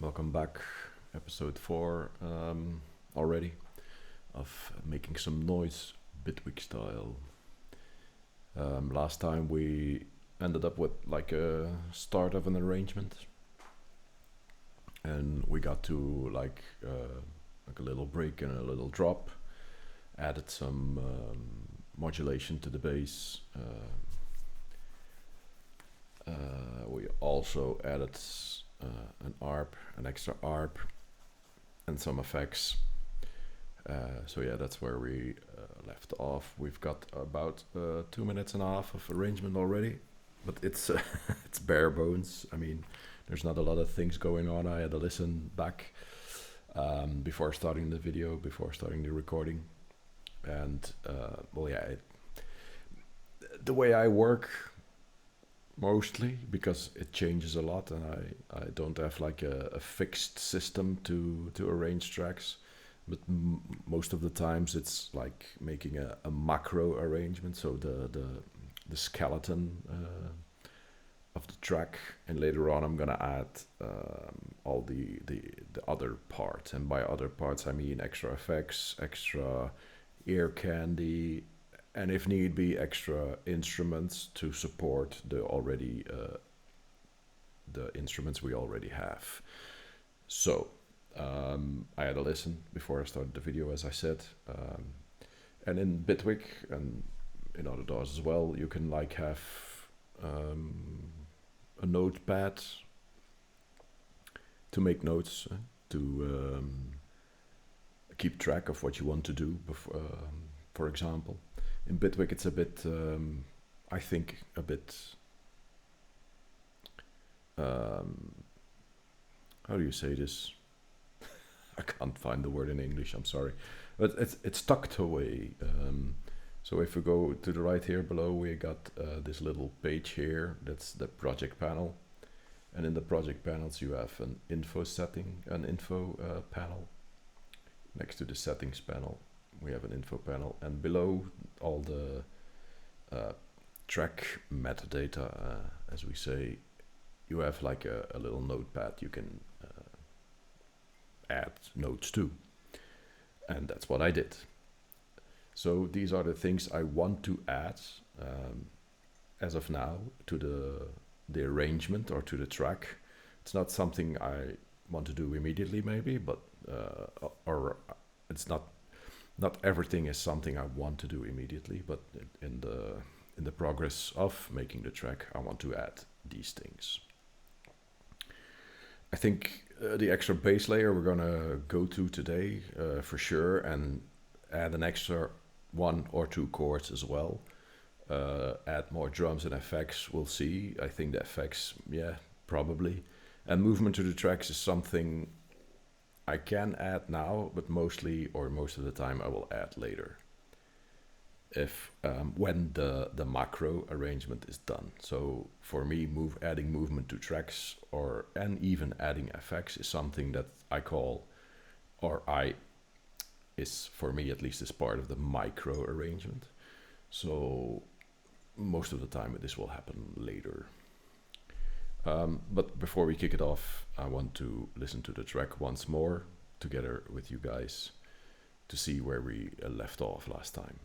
Welcome back, episode 4 already of making some noise, Bitwig Style. Last time we ended up with like a start of an arrangement, and we got to like a little break and a little drop, added some modulation to the bass. We also added an extra ARP, and some effects. So yeah, that's where we left off. We've got about 2 minutes and a half of arrangement already, but it's it's bare bones. I mean, there's not a lot of things going on. I had to listen back before starting the video, before starting the recording, and well, yeah, the way I work. Mostly because it changes a lot, and I don't have like a fixed system to arrange tracks, but most of the times it's like making a macro arrangement, so the skeleton of the track, and later on I'm gonna add all the other parts, and by other parts I mean extra effects, extra ear candy, and if need be, extra instruments to support the instruments we already have. So I had a listen before I started the video, as I said, and in Bitwig and in other DAWs as well, you can like have a notepad to make notes, to keep track of what you want to do, for example. In Bitwig it's a bit, I think, a bit, how do you say this? I can't find the word in English, I'm sorry. But it's tucked away. So if we go to the right here below, we got this little page here, that's the project panel. And in the project panels you have an info panel. Next to the settings panel we have an info panel, and below all the track metadata, as we say, you have like a little notepad you can add notes to, and that's what I did. So these are the things I want to add as of now to the arrangement or to the track. It's not something I want to do immediately, maybe, but or it's not everything is something I want to do immediately, but in the progress of making the track, I want to add these things. I think the extra bass layer we're gonna go to today for sure, and add an extra 1 or 2 chords as well. Add more drums and effects, we'll see. I think the effects, yeah, probably. And movement to the tracks is something I can add now, but mostly, or most of the time, I will add later, if when the macro arrangement is done. So for me, adding movement to tracks, and even adding effects, is something that I call, is for me at least, is part of the micro arrangement. So most of the time this will happen later. But before we kick it off, I want to listen to the track once more together with you guys to see where we left off last time.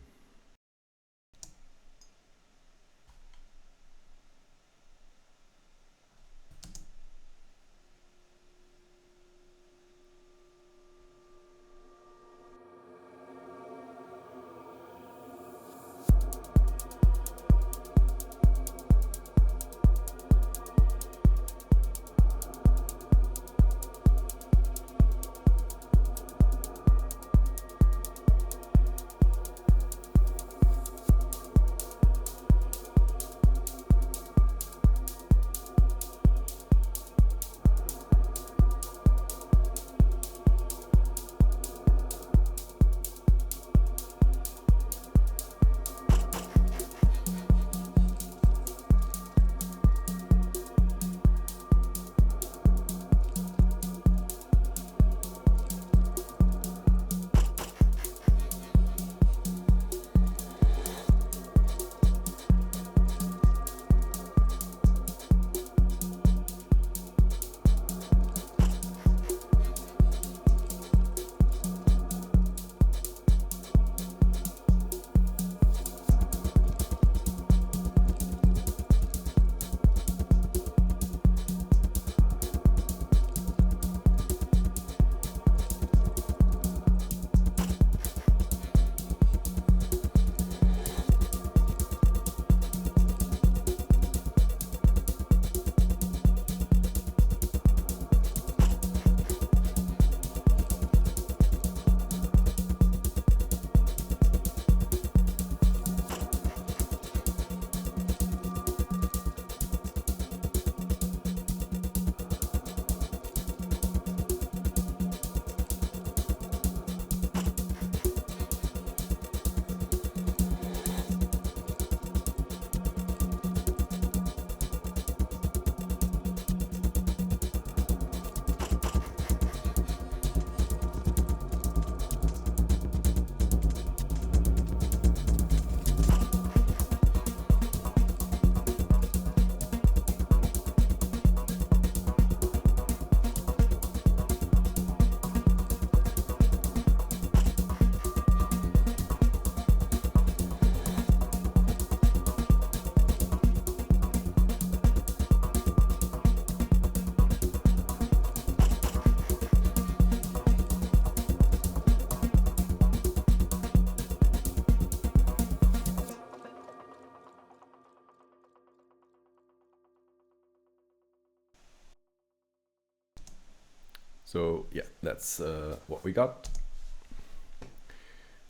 So yeah, that's what we got.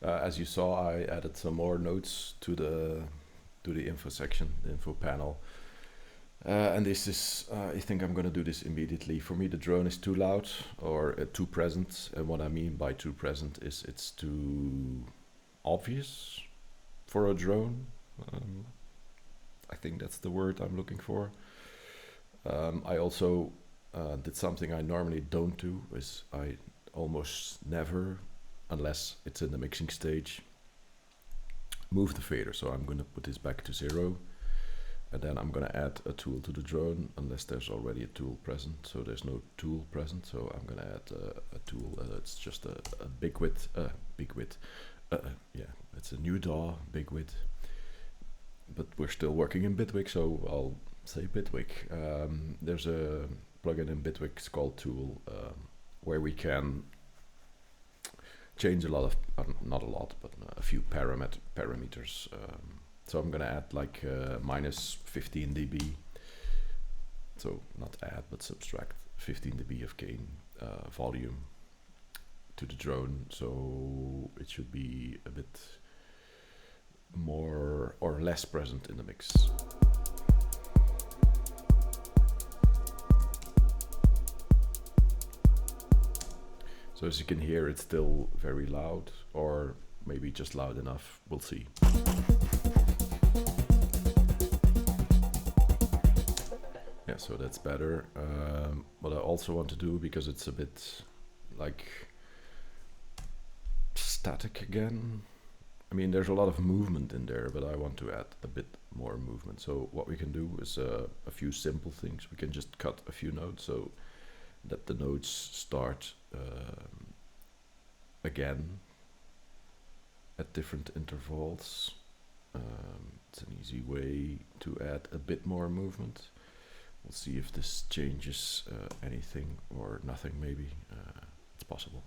As you saw, I added some more notes to the info section, the info panel. And this is, I think I'm gonna do this immediately. For me, the drone is too loud or too present. And what I mean by too present is it's too obvious for a drone. I think that's the word I'm looking for. I also did something I normally don't do, is I almost never, unless it's in the mixing stage, move the fader. So I'm gonna put this back to 0. And then I'm gonna add a tool to the drone, unless there's already a tool present. So there's no tool present, so I'm gonna add a tool. It's just a big width, yeah, it's a new DAW, big width. But we're still working in Bitwig, so I'll say Bitwig. There's a plugin in Bitwig called Tool, where we can change a lot of, not a lot, but a few parameters. So I'm gonna add like minus 15 dB. So not add, but subtract 15 dB of gain volume to the drone. So it should be a bit more or less present in the mix. So as you can hear, it's still very loud, or maybe just loud enough. We'll see. Yeah, so that's better. What I also want to do, because it's a bit like static again. I mean, there's a lot of movement in there, but I want to add a bit more movement. So what we can do is a few simple things. We can just cut a few notes so that the notes start again at different intervals. It's an easy way to add a bit more movement. We'll see if this changes anything or nothing, maybe. It's possible.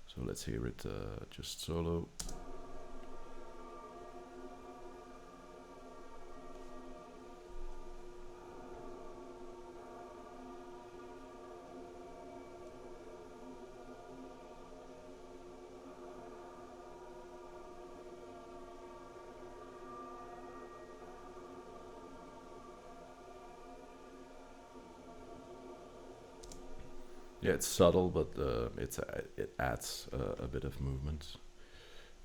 So let's hear it just solo. Yeah, it's subtle, but it adds a bit of movement.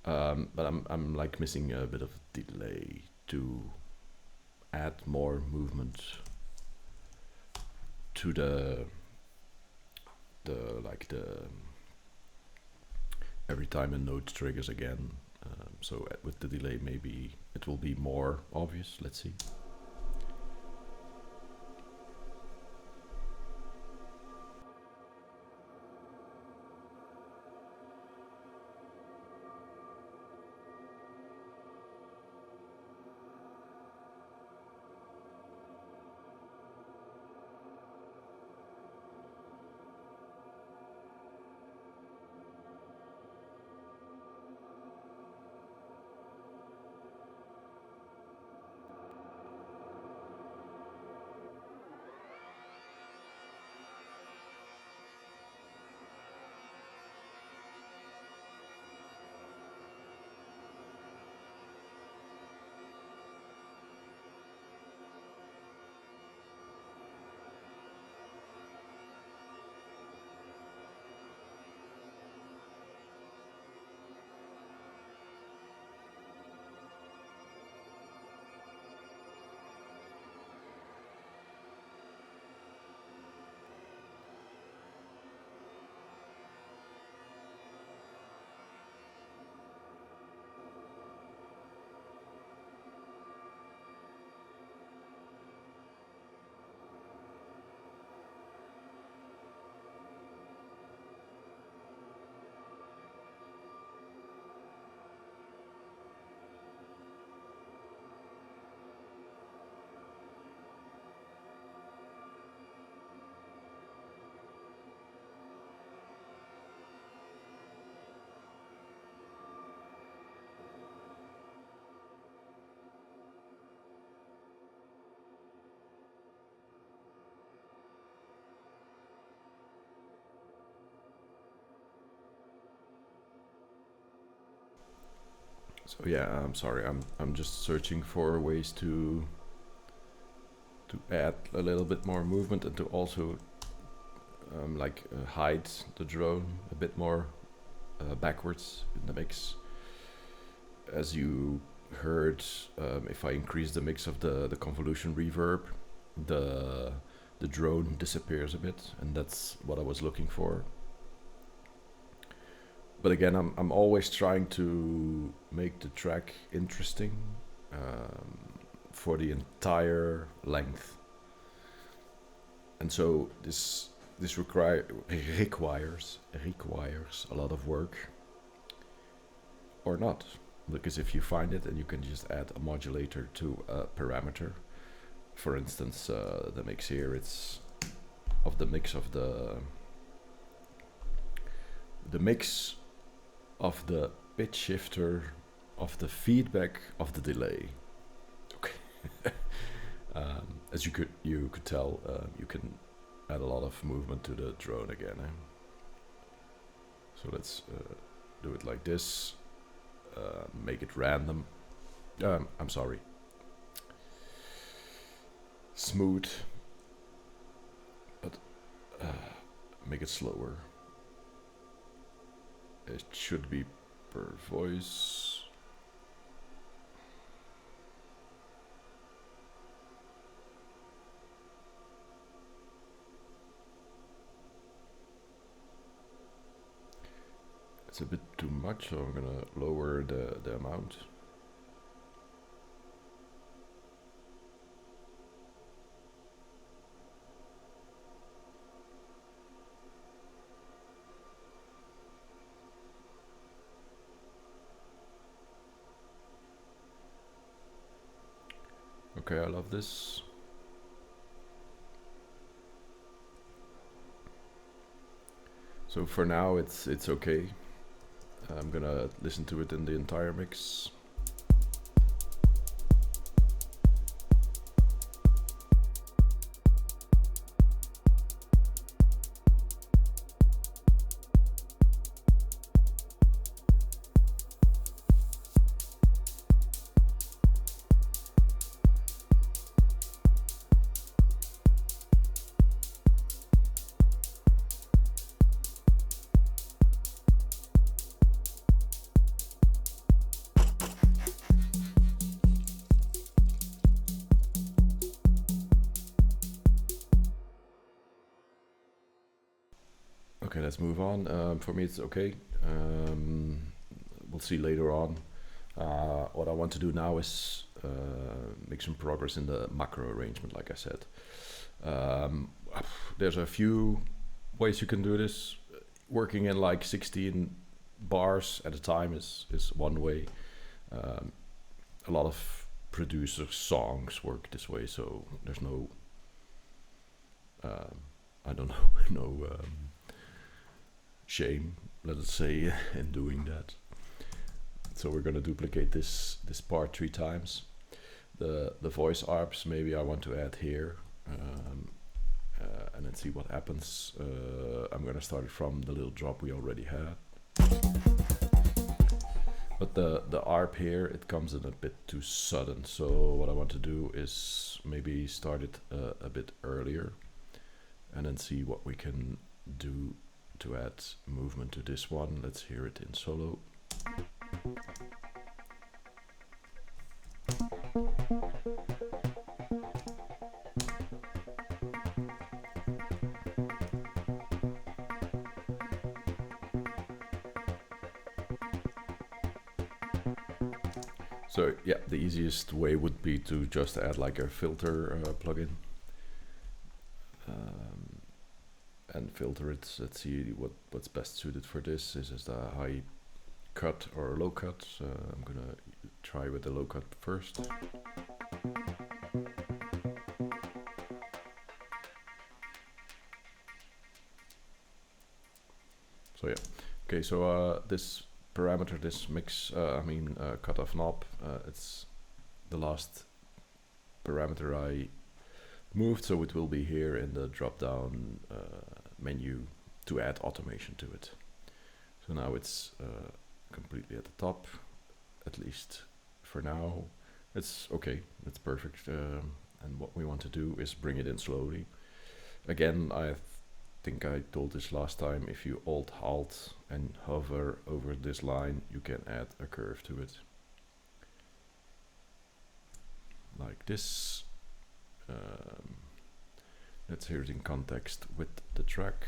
But I'm like missing a bit of delay to add more movement to the every time a note triggers again. So with the delay, maybe it will be more obvious. Let's see. So yeah, I'm sorry. I'm just searching for ways to add a little bit more movement and to also hide the drone a bit more backwards in the mix. As you heard, if I increase the mix of the convolution reverb, the drone disappears a bit, and that's what I was looking for. But again, I'm always trying to make the track interesting for the entire length, and so this requires a lot of work, or not, because if you find it, and you can just add a modulator to a parameter. For instance, the mix here, it's of the mix of the mix of the pitch shifter of the feedback of the delay. Okay. As you could tell, you can add a lot of movement to the drone again. So let's do it like this. Make it random. I'm sorry. Smooth, but make it slower. It should be per voice. It's a bit too much, so I'm gonna lower the amount. Okay, I love this. So for now, it's okay. I'm gonna listen to it in the entire mix. Okay, let's move on. For me, it's okay. We'll see later on. What I want to do now is make some progress in the macro arrangement, like I said. There's a few ways you can do this. Working in like 16 bars at a time is one way. A lot of producer songs work this way, so there's no, I don't know, no shame, let us say, in doing that. So we're gonna duplicate this part 3 times. The voice arps maybe I want to add here, and then see what happens. I'm gonna start it from the little drop we already had. But the arp here, it comes in a bit too sudden. So what I want to do is maybe start it a bit earlier, and then see what we can do to add movement to this one. Let's hear it in solo. So yeah, the easiest way would be to just add like a filter plugin. And filter it. Let's see what's best suited for this. Is this the high cut or low cut? I'm gonna try with the low cut first. So yeah, okay. So this parameter, this mix, cutoff knob, it's the last parameter I moved, so it will be here in the drop down menu to add automation to it. So now it's completely at the top, at least for now, it's okay, it's perfect. And what we want to do is bring it in slowly. Again, think I told this last time, if you Alt and hover over this line, you can add a curve to it. Like this. Let's hear it in context with the track.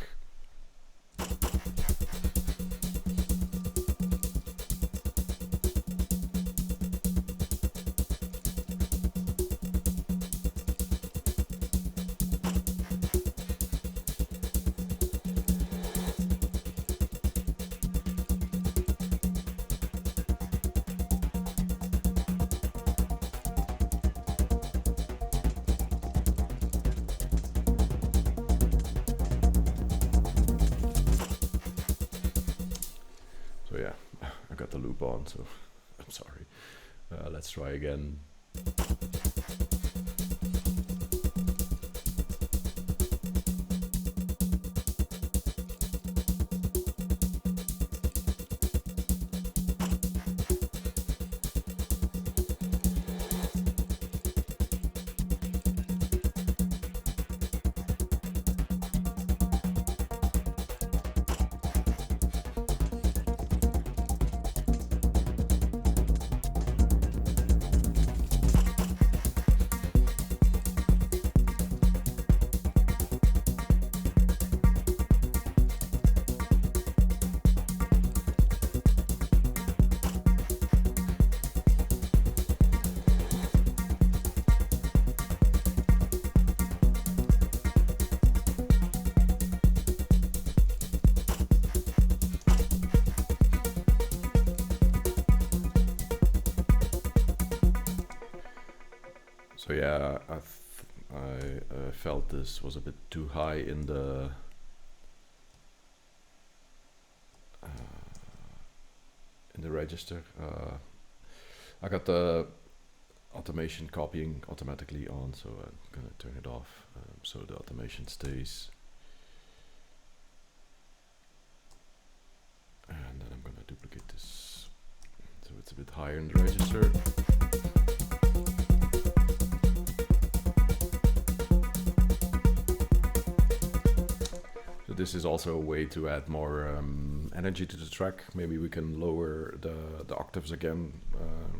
So yeah, I got the loop on, so I'm sorry. Let's try again. So yeah, I felt this was a bit too high in the register. I got the automation copying automatically on, so I'm gonna turn it off so the automation stays. And then I'm gonna duplicate this so it's a bit higher in the register. This is also a way to add more energy to the track. Maybe we can lower the octaves again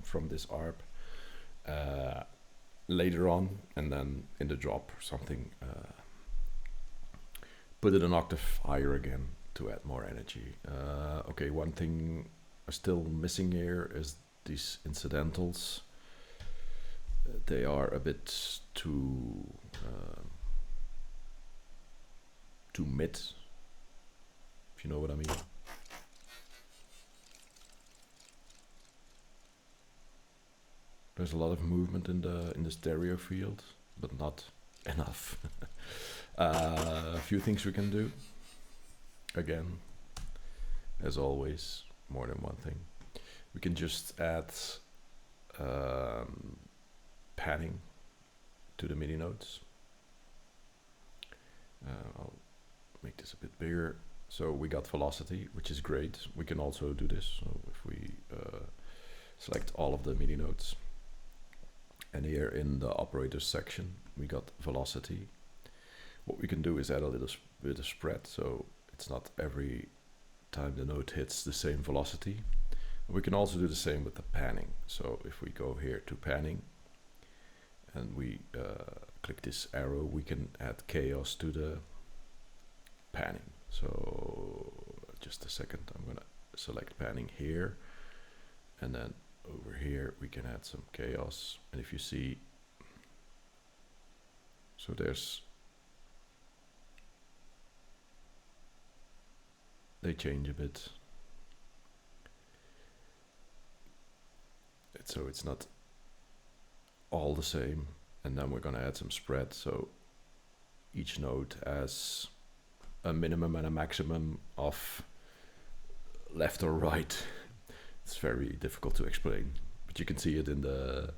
from this ARP later on, and then in the drop or something, put it an octave higher again to add more energy. Okay, one thing still missing here is these incidentals. They are a bit too mid, if you know what I mean. There's a lot of movement in the stereo field, but not enough. A few things we can do. Again, as always, more than one thing. We can just add panning to the MIDI notes. I'll make this a bit bigger. So we got velocity, which is great. We can also do this. So if we select all of the MIDI notes, and here in the operators section, we got velocity. What we can do is add a little bit of spread, so it's not every time the note hits the same velocity. We can also do the same with the panning. So if we go here to panning, and we click this arrow, we can add chaos to the panning. So just a second, I'm gonna select panning here, and then over here we can add some chaos. And if you see, so they change a bit. So it's not all the same. And then we're gonna add some spread, so each note has a minimum and a maximum of left or right. It's very difficult to explain, but you can see it in the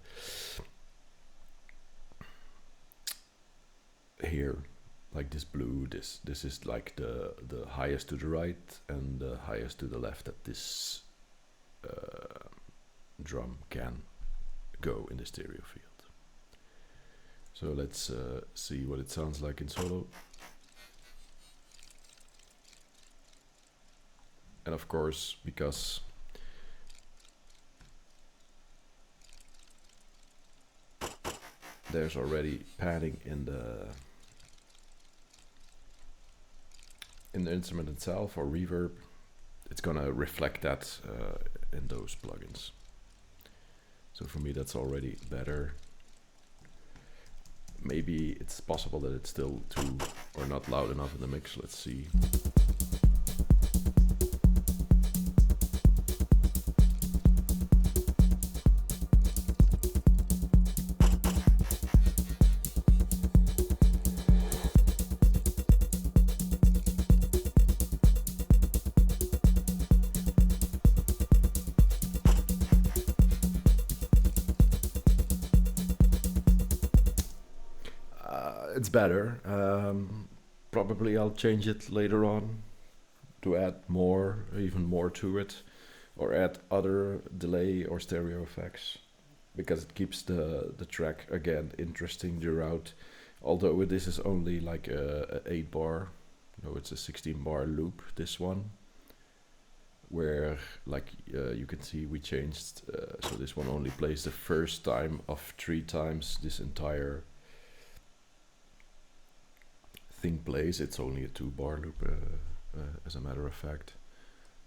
here, like this blue. This is like the highest to the right and the highest to the left at this drum can go in the stereo field. So let's see what it sounds like in solo. And of course, because there's already padding in the instrument itself, or reverb, it's gonna reflect that in those plugins. So for me that's already better. Maybe it's possible that it's still too or not loud enough in the mix. Let's see. It's better. Probably I'll change it later on to add more, even more to it, or add other delay or stereo effects, because it keeps the track again interesting throughout. Although this is only like a 8 bar, no, it's a 16 bar loop. This one, where like you can see we changed. So this one only plays the first time of 3 times this entire thing plays. It's only a 2 bar loop, as a matter of fact.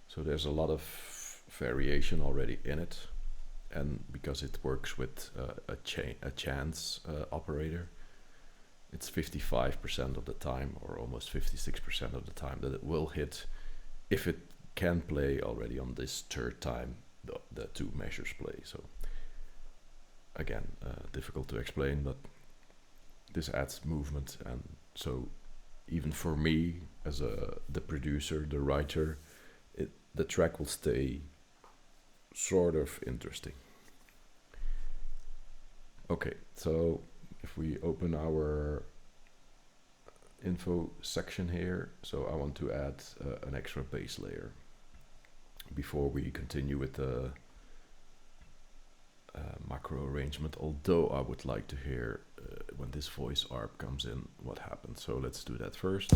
So there's a lot of variation already in it, and because it works with a chance operator, it's 55% of the time, or almost 56% of the time, that it will hit if it can play already on this 3rd time the 2 measures play. So again, difficult to explain, but this adds movement, and so even for me as the producer, the writer, the track will stay sort of interesting. Okay, so if we open our info section here, so I want to add an extra bass layer before we continue with the macro arrangement, although I would like to hear when this voice arp comes in what happens. So let's do that first.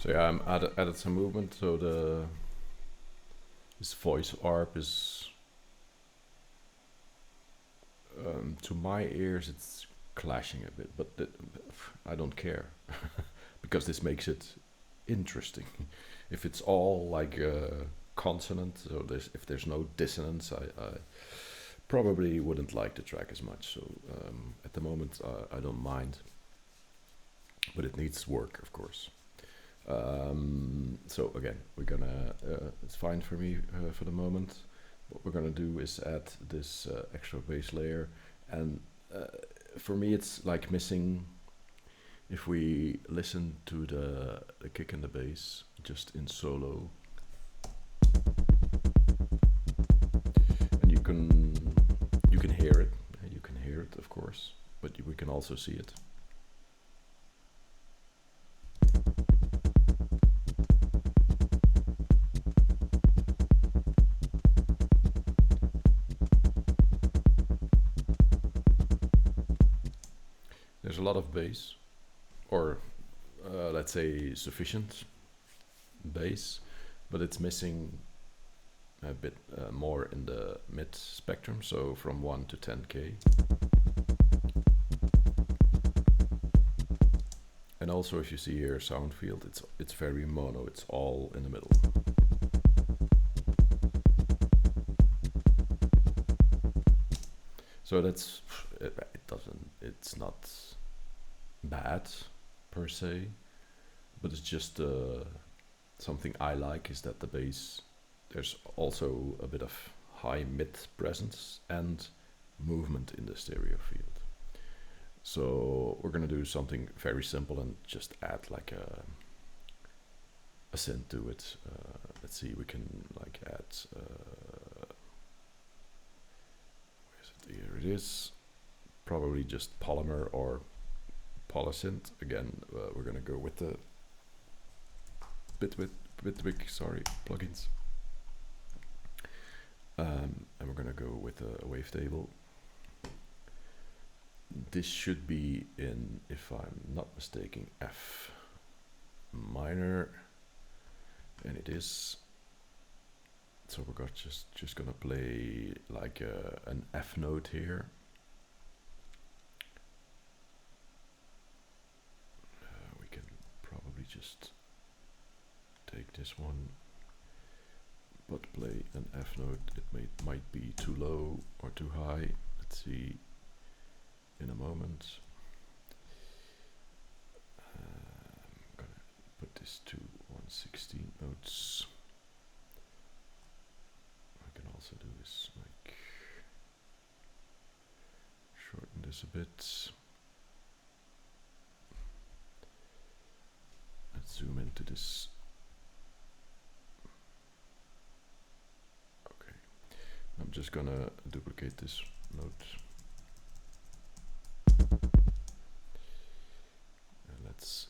So yeah, I added some movement. So this voice arp is, to my ears, it's clashing a bit, but I don't care because this makes it interesting. If it's all like consonant, so if there's no dissonance, I probably wouldn't like the track as much. So at the moment, I don't mind, but it needs work, of course. So again, we're gonna, it's fine for me for the moment. What we're gonna do is add this extra bass layer, and for me it's like missing if we listen to the kick and the bass just in solo, and you can hear it. You can hear it, of course, but we can also see it. There's a lot of bass, or let's say sufficient bass, but it's missing a bit more in the mid spectrum, so from 1 to 10k. And also, if you see here sound field, it's very mono, it's all in the middle. So that's it's not bad per se, but it's just something I like is that the bass, there's also a bit of high mid presence and movement in the stereo field. So we're gonna do something very simple and just add like a synth to it. Let's see, we can like add, where is it? Here it is. Probably just Polymer or Polysynth. Again, we're gonna go with the Bitwig plugins. And we're gonna go with a wavetable. This should be in, if I'm not mistaken, F minor, and it is. So we're just gonna play like an F note here. We can probably just take this one, but play an F note. It might be too low or too high. Let's see in a moment. I'm gonna put this to 116 notes. I can also do this, like shorten this a bit. Let's zoom into this. Okay, I'm just gonna duplicate this note. And let's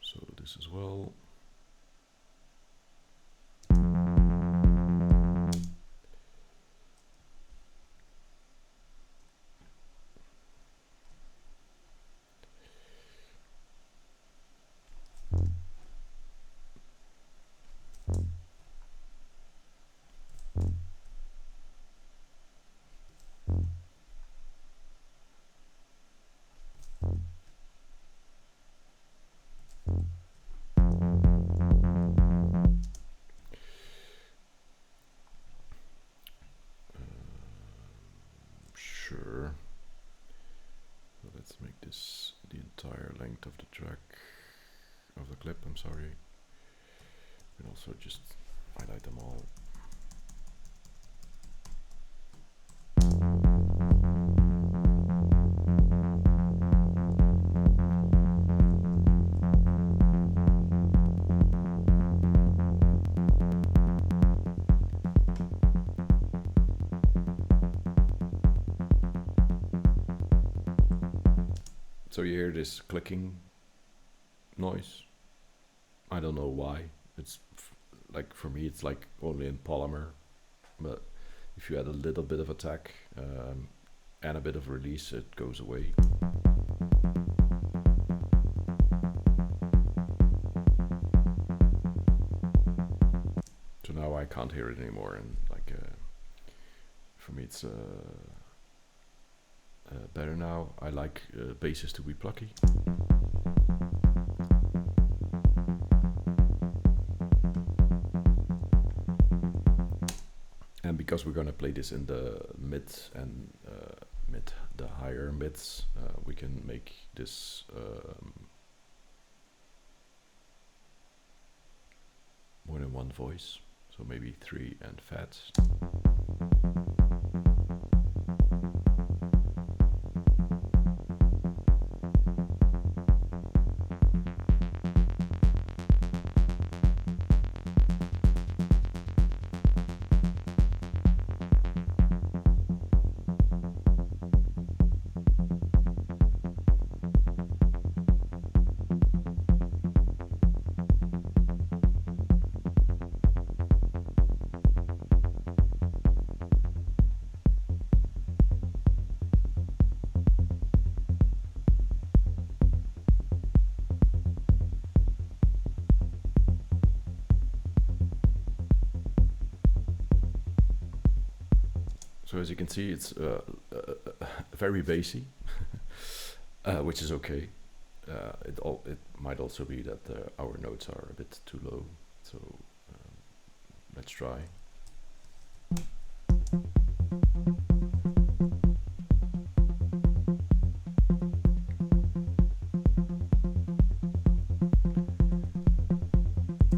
solo this as well. Sure. So let's make this the entire length of the track, of the clip, I'm sorry. You can also just highlight them all. So you hear this clicking noise. I don't know why. It's like, for me, it's like only in Polymer, but if you add a little bit of attack and a bit of release, it goes away. So now I can't hear it anymore, and like for me it's better now. I like basses to be plucky. And because we're gonna play this in the mid and the higher mids, we can make this more than one voice. So maybe 3 and fat. So as you can see, it's very bassy, which is okay. It might also be that our notes are a bit too low. So let's try.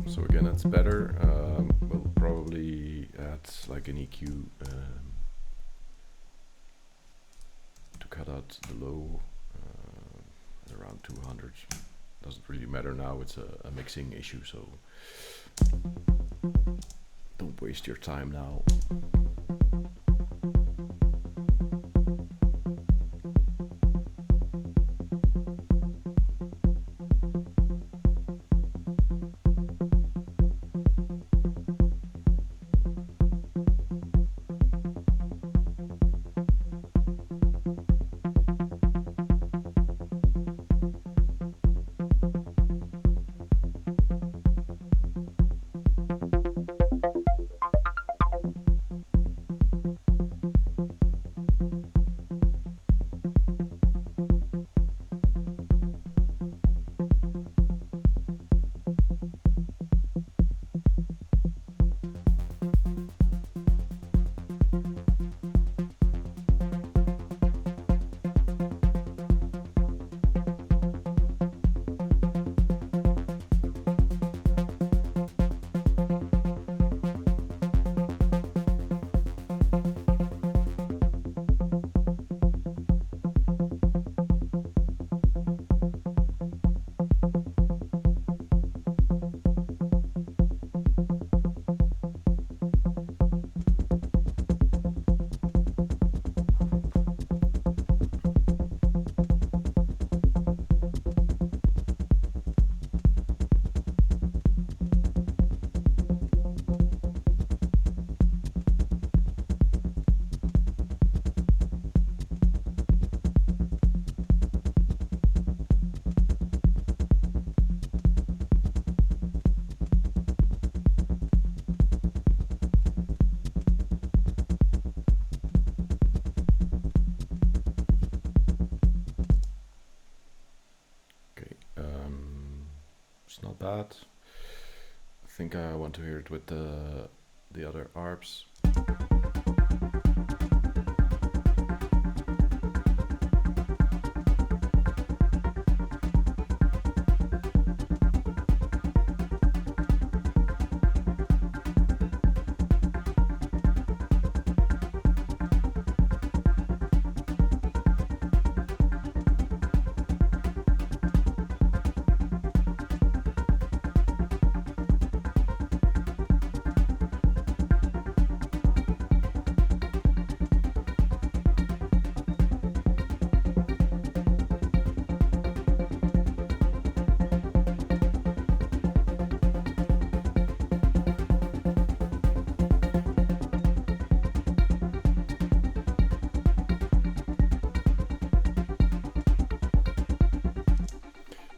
So again, it's better. We'll probably add like an EQ to cut out the low at around 200. Doesn't really matter now, it's a mixing issue, so don't waste your time now. It's not bad. I think I want to hear it with the other arps.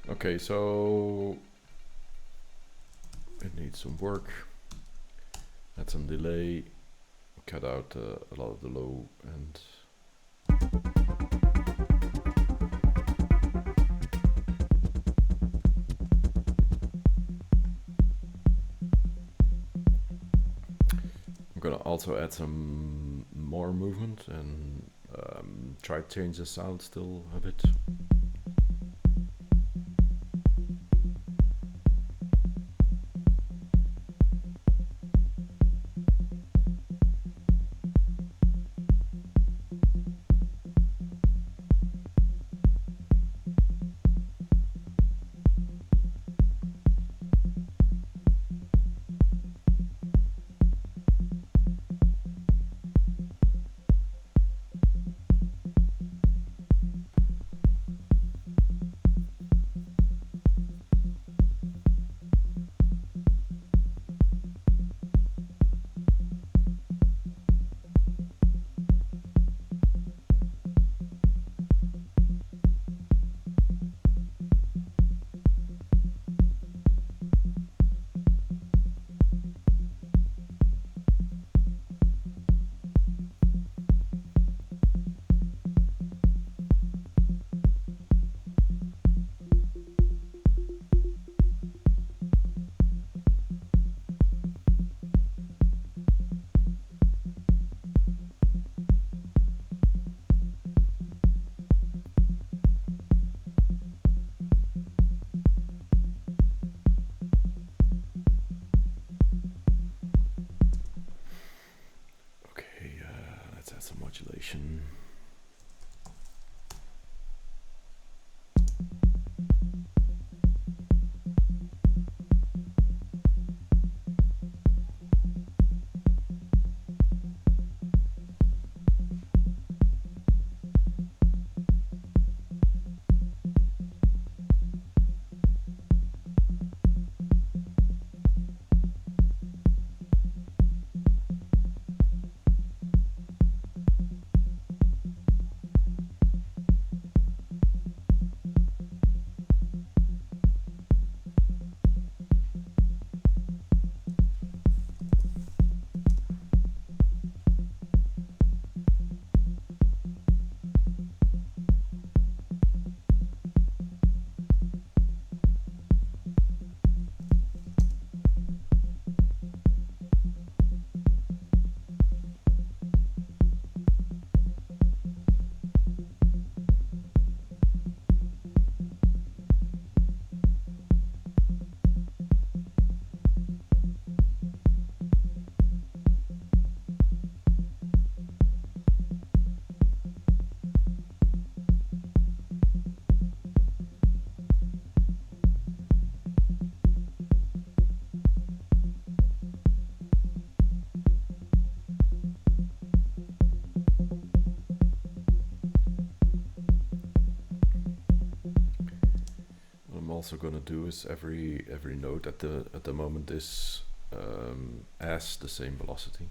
Okay, so it needs some work. Add some delay, cut out a lot of the low end. I'm gonna also add some more movement and try to change the sound still a bit. also gonna do is every note at the moment is has the same velocity.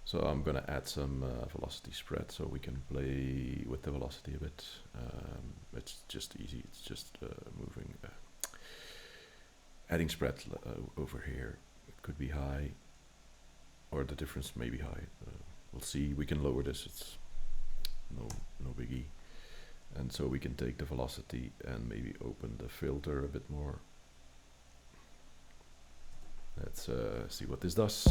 So I'm gonna add some velocity spread so we can play with the velocity a bit. It's just easy. It's just moving, adding spread over here. It could be high, or the difference may be high. We'll see. We can lower this. It's no biggie. And so we can take the velocity and maybe open the filter a bit more. Let's see what this does.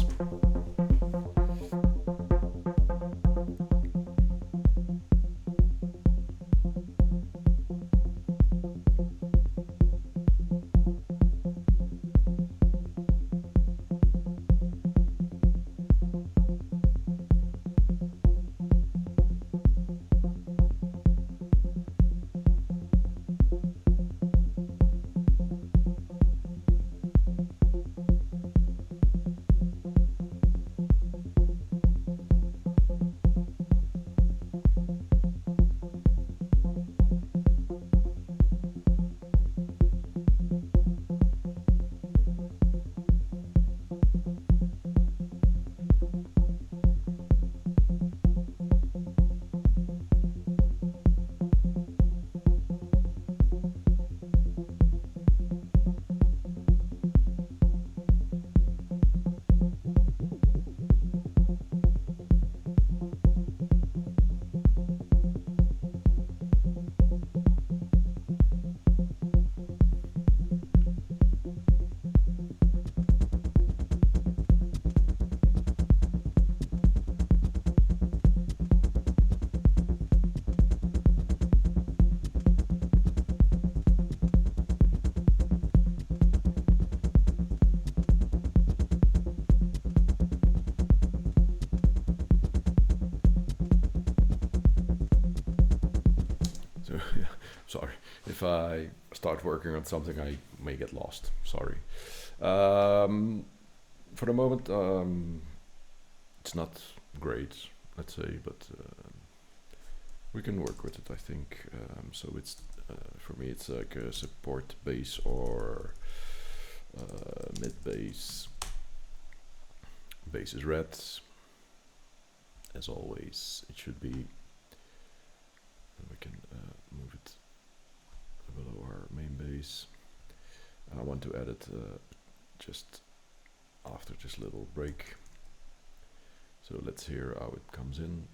So yeah, sorry. If I start working on something, I may get lost. Sorry. For the moment, it's not great, let's say, but we can work with it, I think. So it's for me, it's like a support bass or mid bass. Bass is red, as always. It should be. And we can move it below our main bass. I want to add it just after this little break. So let's hear how it comes in.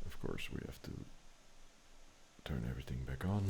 Of course, we have to turn everything back on.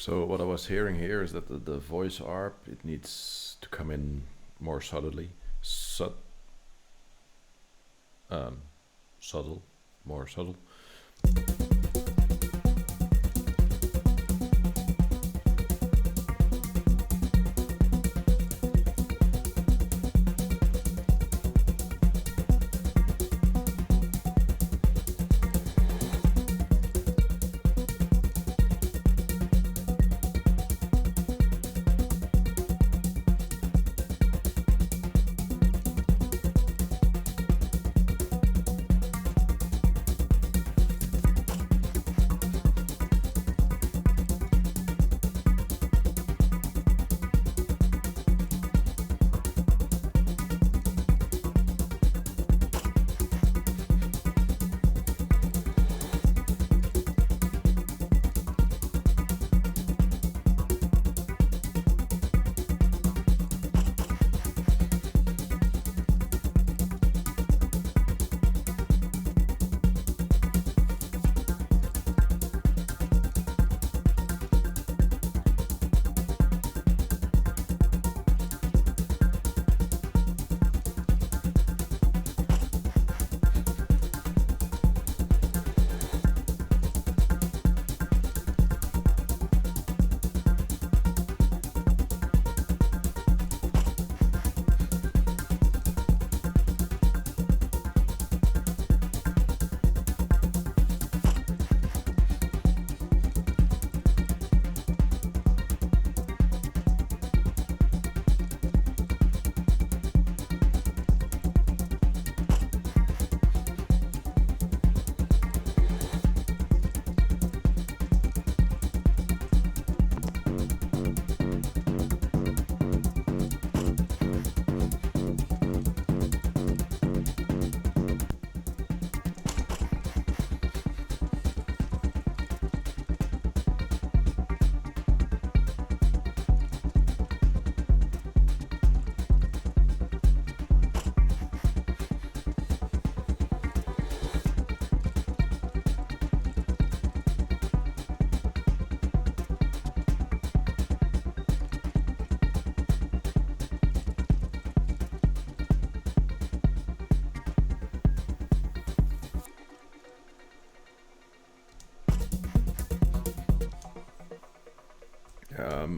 So what I was hearing here is that the voice arp, it needs to come in more subtly, um, subtle, more subtle.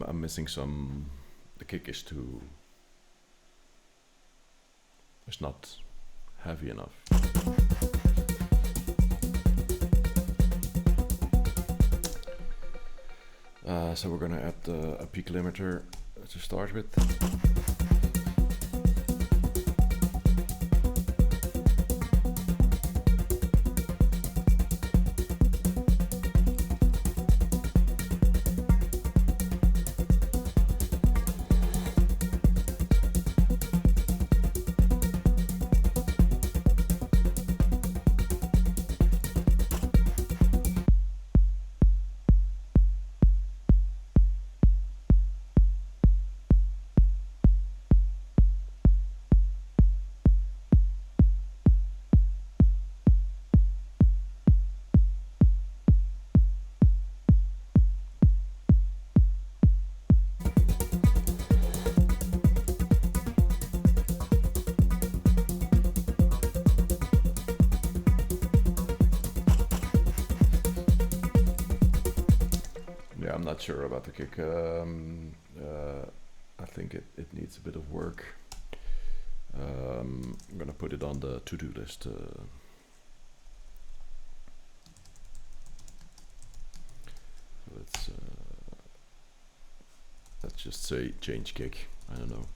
I'm missing some. The kick is too. It's not heavy enough. So we're gonna add a peak limiter to start with. Yeah, I'm not sure about the kick. I think it needs a bit of work. I'm gonna put it on the to-do list. Let's just say change kick. I don't know.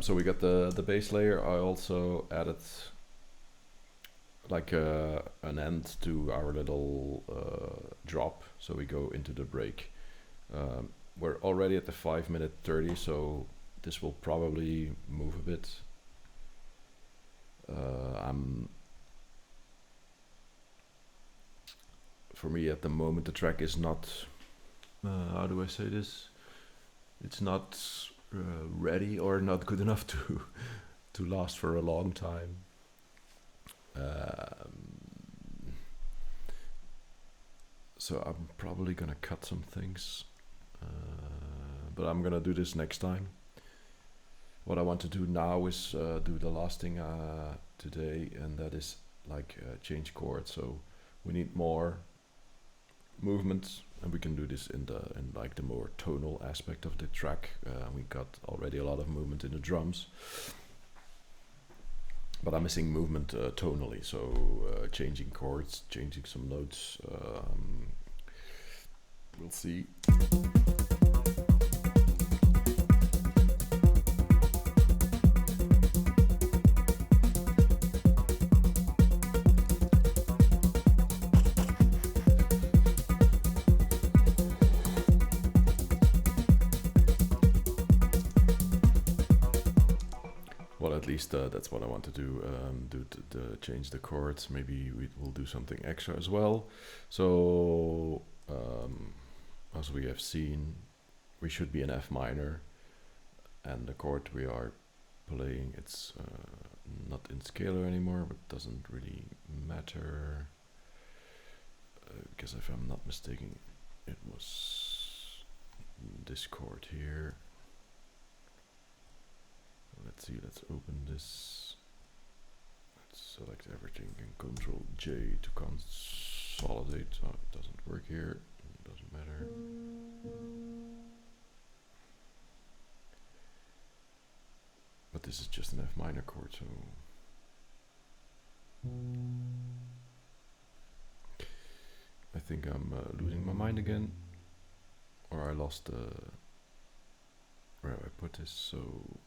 So we got the bass layer. I also added like an end to our little drop, so we go into the break. We're already at the 5:30, so this will probably move a bit. For me at the moment the track is not, how do I say this? It's not ready or not good enough to last for a long time. So I'm probably gonna cut some things. But I'm gonna do this next time. What I want to do now is do the last thing today, and that is like change chords. So we need more movement, and we can do this in like the more tonal aspect of the track. We got already a lot of movement in the drums, but I'm missing movement tonally. So changing chords, changing some notes. We'll see. Well, at least that's what I want to do. Change the chords. Maybe we will do something extra as well. So as we have seen, we should be in F minor, and the chord we are playing, it's not in scalar anymore, but doesn't really matter, because if I'm not mistaken, it was this chord here. Let's see, let's open this. Let's select everything and Control J to consolidate. Oh, it doesn't work here. It doesn't matter. But this is just an F minor chord, so I think I'm losing my mind again, or I lost where I put this. So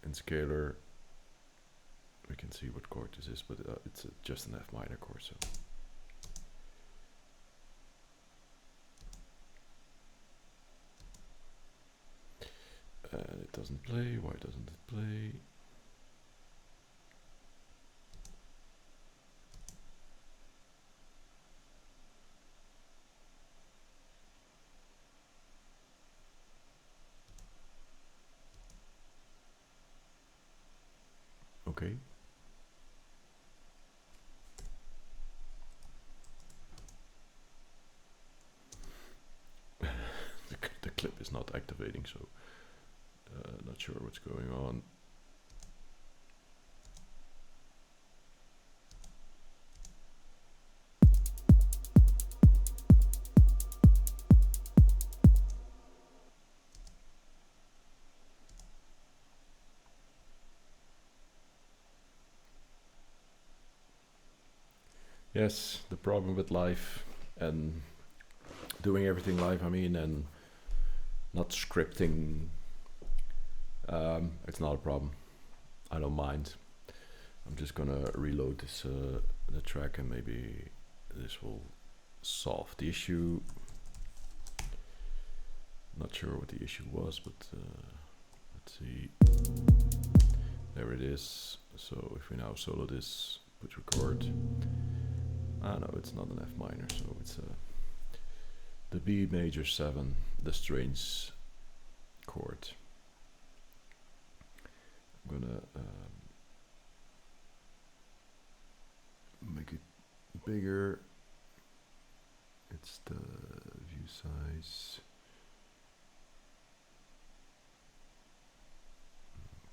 in scalar we can see what chord this is, but it's just an F minor chord. So and it doesn't play. Why doesn't it play? Okay. The clip is not activating, so not sure what's going on. Yes, the problem with live and doing everything live, I mean, and not scripting, it's not a problem. I don't mind. I'm just gonna reload this the track, and maybe this will solve the issue. Not sure what the issue was, but let's see. There it is. So if we now solo this, put record. Ah no, it's not an F minor, so it's the B major 7, the strange chord. I'm gonna make it bigger. It's the view size.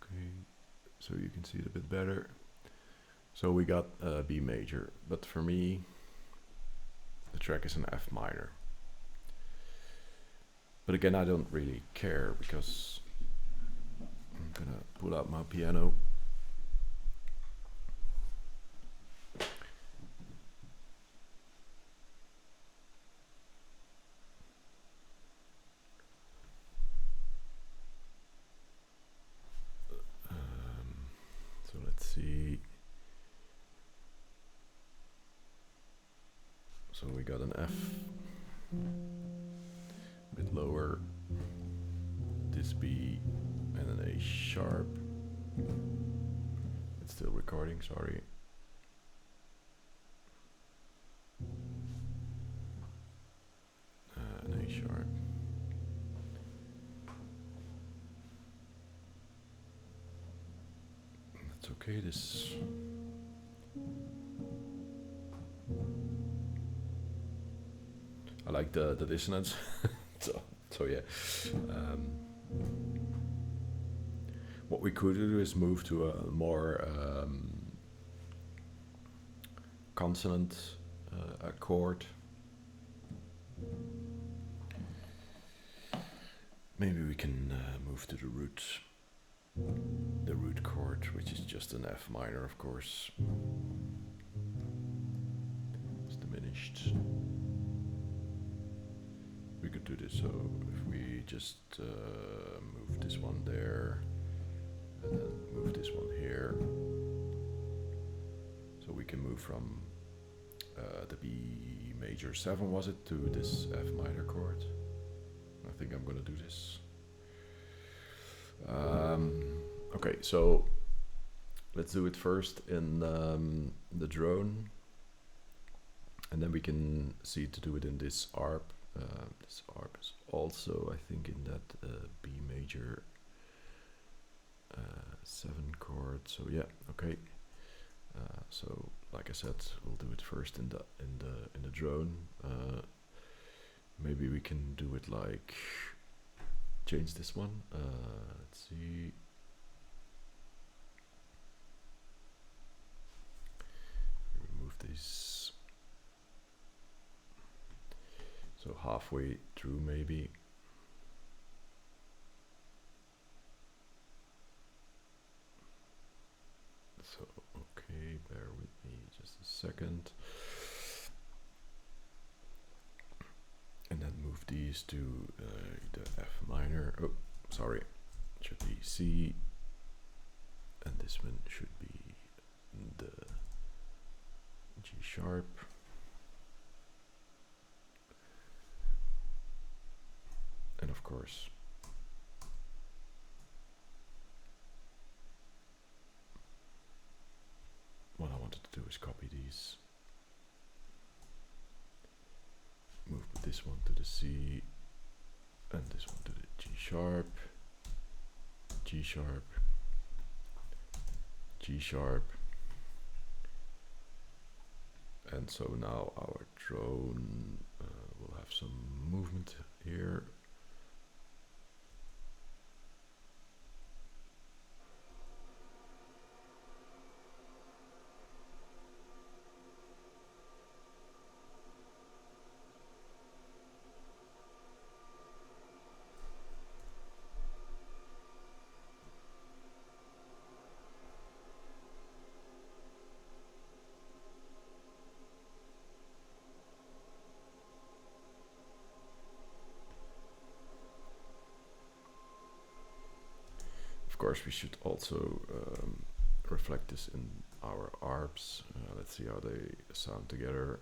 Okay, so you can see it a bit better. So we got B major, but for me, the track is an F minor. But again, I don't really care, because I'm gonna pull out my piano. So let's see. So we got an F, a bit lower, this B, and an A sharp. It's still recording, sorry. An A sharp. That's okay, this. I like the dissonance. So So yeah, what we could do is move to a more consonant chord. Maybe we can move to the root chord, which is just an F minor, of course. It's diminished. We could do this, so if we just move this one there, and then move this one here, so we can move from the B major 7, was it, to this F minor chord. I think I'm gonna do this. Okay, so let's do it first in the drone, and then we can see to do it in this ARP. This ARP is also, I think, in that B major 7 chord. So yeah, okay. So like I said, we'll do it first in the drone. Maybe we can do it like change this one. Let's see. Remove this. So halfway through, maybe. So okay, bear with me just a second. And then move these to the F minor. Oh, sorry, it should be C, and this one should be the G sharp. And of course, what I wanted to do is copy these. Move this one to the C, and this one to the G sharp, G sharp, G sharp. And so now our drone will have some movement here. Of course, we should also reflect this in our ARPs. Let's see how they sound together.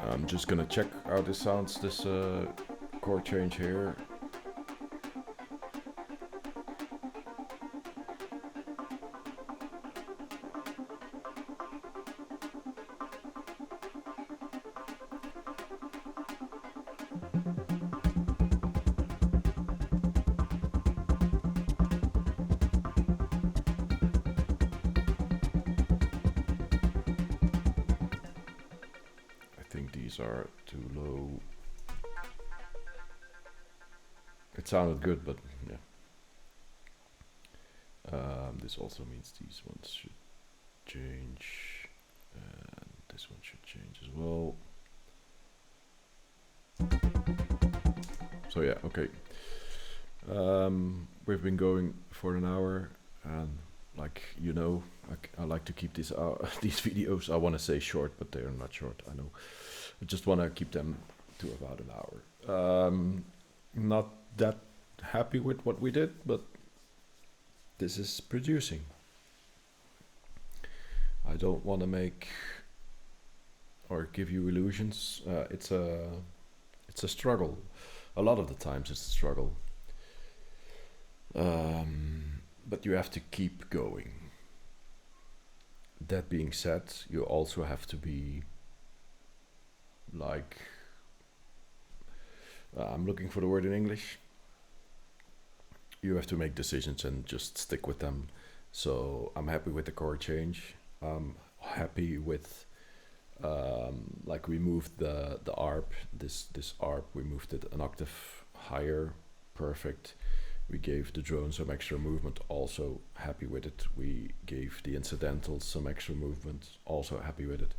I'm just gonna check how this sounds, this chord change here. Are too low. It sounded good, but yeah. This also means these ones should change, and this one should change as well. So yeah, okay. we've been going for an hour, and like you know, I like to keep these these videos. I want to say short, but they're not short. I know. I just want to keep them to about an hour. Not that happy with what we did, but this is producing. I don't want to make or give you illusions. It's a struggle. A lot of the times it's a struggle. But you have to keep going. That being said, you also have to be like, I'm looking for the word in English. You have to make decisions and just stick with them. So I'm happy with the chord change. I'm happy with like we moved the ARP, this ARP, we moved it an octave higher, perfect. We gave the drone some extra movement, also happy with it. We gave the incidentals some extra movement, also happy with it.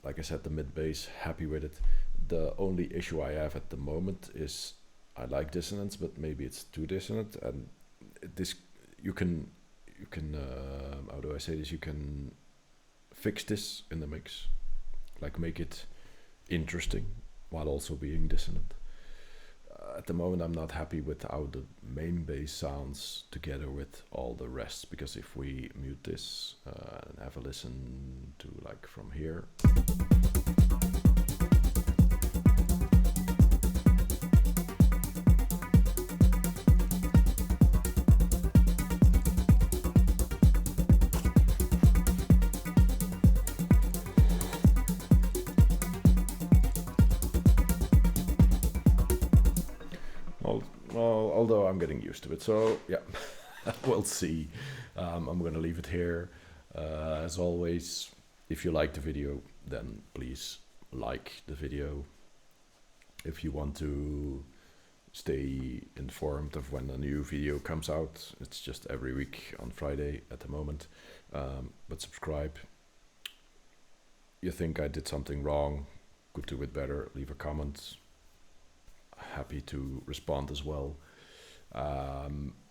Like I said, the mid bass, happy with it. The only issue I have at the moment is I like dissonance, but maybe it's too dissonant, and this you can how do I say this? You can fix this in the mix, like make it interesting while also being dissonant. At the moment, I'm not happy with how the main bass sounds together with all the rest, because if we mute this and have a listen to like from here. Although I'm getting used to it, so yeah, we'll see. I'm gonna leave it here. As always, if you like the video, then please like the video. If you want to stay informed of when a new video comes out, it's just every week on Friday at the moment. But subscribe. You think I did something wrong, could do it better, leave a comment. Happy to respond as well.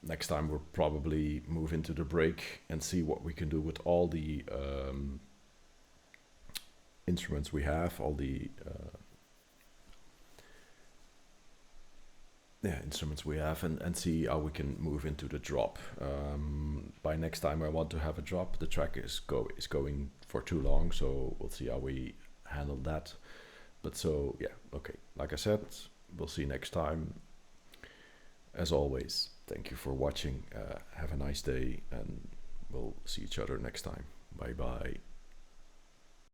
Next time we'll probably move into the break and see what we can do with all the instruments we have, all the instruments we have, and see how we can move into the drop. By next time I want to have a drop. The track is going for too long, so we'll see how we handle that. But so yeah, okay, like I said, we'll see you next time. As always, thank you for watching. Have a nice day, and we'll see each other next time. Bye bye.